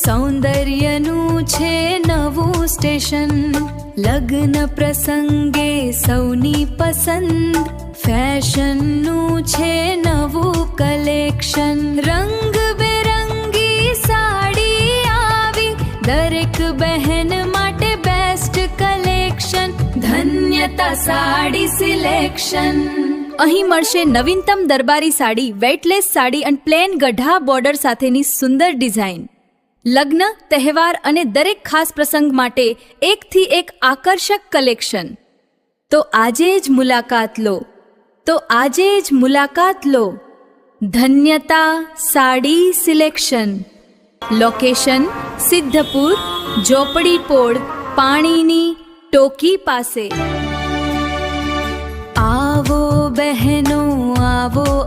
સૌંદર્યનું છે નવું સ્ટેશન, લગ્ન પ્રસંગે સૌની પસંદ, ફેશનનું છે નવું કલેક્શન, રંગબેરંગી સાડી આવી, દરેક બહેન માટે બેસ્ટ કલેક્શન, ધન્યતા સાડી સિલેક્શન. અહીં મળશે નવીનતમ દરબારી સાડી, વેટલેસ સાડી અને પ્લેન ગઢા બોર્ડર સાથેની સુંદર ડિઝાઇન. લગ્ન, તહેવાર અને દરેક ખાસ પ્રસંગ માટે એકથી એક આકર્ષક કલેક્શન. તો આજે જ મુલાકાત લો ધન્યતા સાડી સિલેક્શન. લોકેશન સિદ્ધપુર, ઝોપડી પોળ, પાણીની ટોકી પાસે. આવો બહેનો આવો